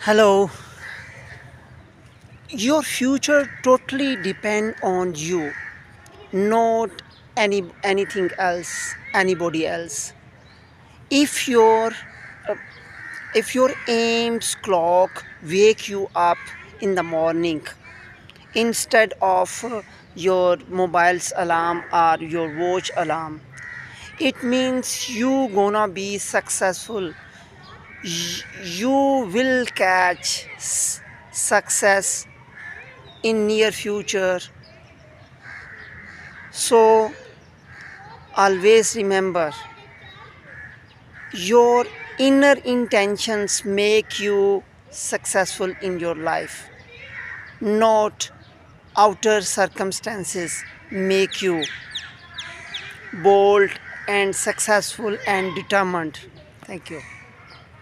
Hello, your future totally depend on you, not anything else, anybody else. If your uh, if your aims clock wake you up in the morning instead of your mobile's alarm or your watch alarm, it means you gonna be successful. You will catch success in near future. So always remember, your inner intentions make you successful in your life, not outer circumstances make you bold and successful and determined. Thank you.